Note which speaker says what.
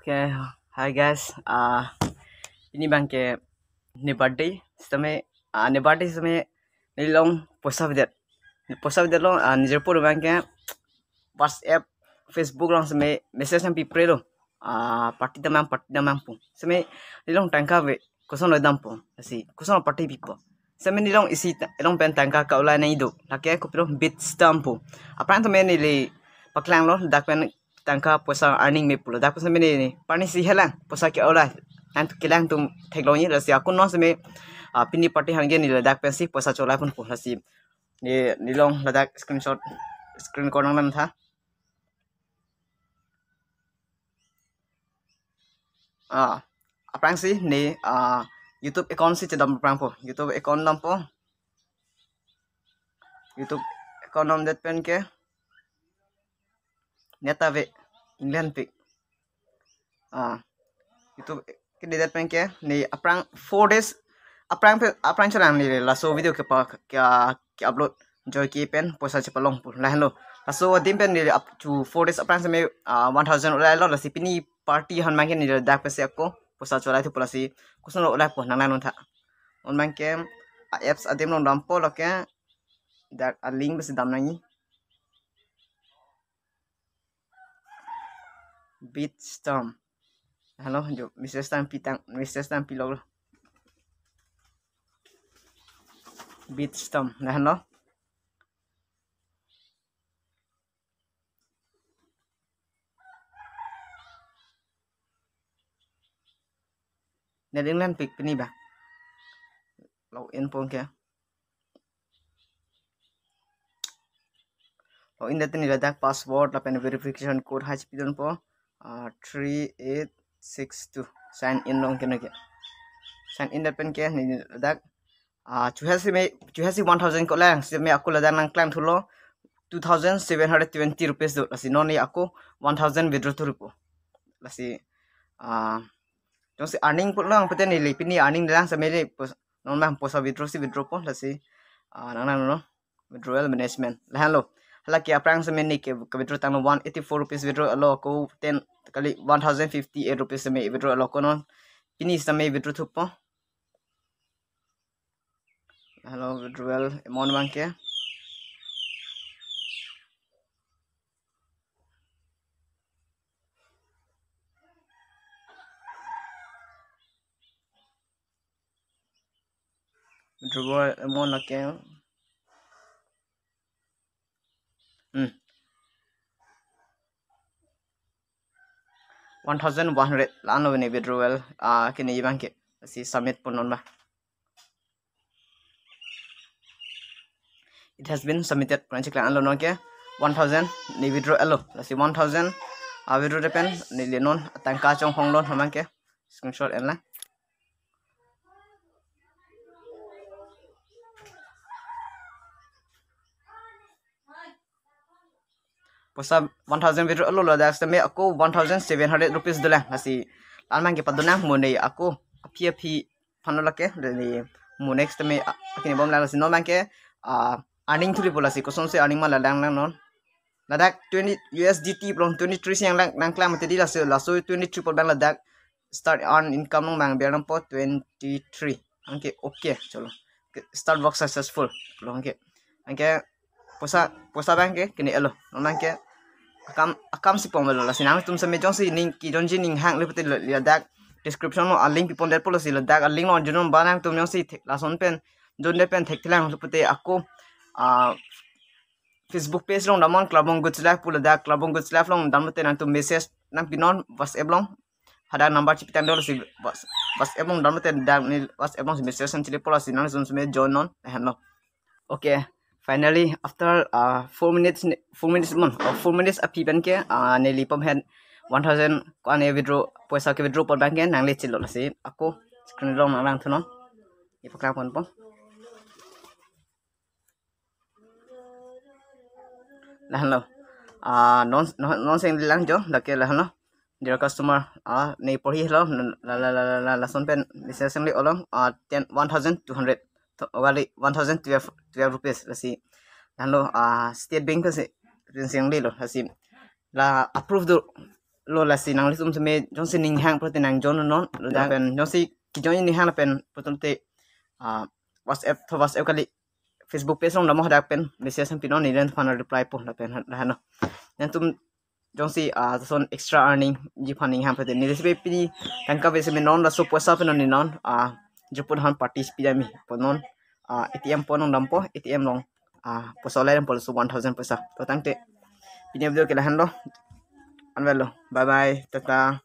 Speaker 1: Okay, hi guys. Ini bang ke ni birthday समय nilong posa video long nijer pur bang ke WhatsApp Facebook long समय message yang pipre lo party damang pun समय nilong tangka ve kuson lo dampo asi kuson party pipo समय nilong isi nilong pen tangka ka ulai na ido laki ko pilo bit stampo apran to men nili paklang lo dak pen tangka posa earning me pulo dak समय ni pani si helang posa ke ulai and kilang tum teknologi rasi aku non समय pini party hange ni dak pen si posa chola pun pula si ni nilong ladak screen corner nam tha aprang si ni YouTube account si chedam aprang po YouTube account nam po YouTube account nam det pen ke neta ve England pic YouTube ke det pen ke ni aprang 4 days aprang chalang ni la so video ke pa ke upload joy ki pen posa chepalong pu la hello so dim pen ni up to 4 days aprang me 1000 ulai lo la si pini party han mang ke ni dak pe se ko posa cholai thu pula si kusun ulai po nang nan tha on mang ke apps adem long dam po lo ke dak a link besi dam nang Bitstamp hello jo Mr. Stamp pilog Bitstamp nah hello Net England pic pini ba login po ke login dete ni ladak password la pen verification code hach pidon po 3862 sign in long ke sign in date pen ke ni ladak chuhasi 1000 ko lang si me aku ladak nang klang thulo 2720 rupees do lasi noni aku 1000 withdraw thurupo lasi jong si earning pun lang peten ni pini earning lang sa mere non mang posa withdraw po lasi nang no withdrawal management lah lo halaki aprang sa meni ke withdraw tang 184 rupees withdraw alo ko 10 kali 1058 rupees sa me withdraw alo ko non pini sa me withdraw thupo hello withdrawal amount mang ke withdrawal amount la ke 1100 lano ni withdrawal kini ibang ke si submit pun non ba it has been submitted pranchik la anlo non ke 1000 ni withdraw alo si 1000 withdraw depend ni lenon tangka chong hong lon hamang ke screenshot en la posa 1000 withdraw alo la dak me aku 1700 rupees dola asi almang ke paduna mone aku api phanol ke ni mo next me kini bom la si no mang ke earning thuri bola si koson se earning ma la dang non ladak 20 USDT blong 23 siang nang klang mate di la so 23 por bang ladak start earn income nong bang biar po 23 angke okay chalo start work successful blong ke angke posa bang ke kini elo non ke akam si pom la sinang tum se me jong si ning ki don jin ning hang le pate ladak description no a link pipon der polo si ladak a link non junon banang tum jong si la son pen don de pen thek thilang pate aku Facebook page long damon clubong goods life pula da clubong goods life long damote nang tu message nang pinon WhatsApp long ada number cipitan dolo si WhatsApp long damote da ni WhatsApp long message san chile pola si nang sun sume join on hello okay finally after 4 minutes api ban ke ne lipom head 1000 ko ane withdraw poisa ke withdraw por bank ke nang le chilo la si aku screen long nang thunon ipakra pon po lah hello non seng lang jo lake lah no dear customer nei por hi hello la son pen recently olong 1200 wali 1012 rupees lasi hello state bank se seng li lo lasi la approve do lo la si nang lisum se me jong si ning hang prote nang jon non lo da pen jong si ki jong ni hang pen potonte WhatsApp to WhatsApp kali Facebook page long namo da pen message sam pinon ni len fan reply po la pen ha no yan tum jong si son extra earning ji fanning ham prote ni resipe pi tangka be se me non la so posa pen ni non jupun han parties pi mi ponon ATM ponong dampo ATM long posole pol su 1000 pesa to tangte video ke la hando anvelo bye bye tata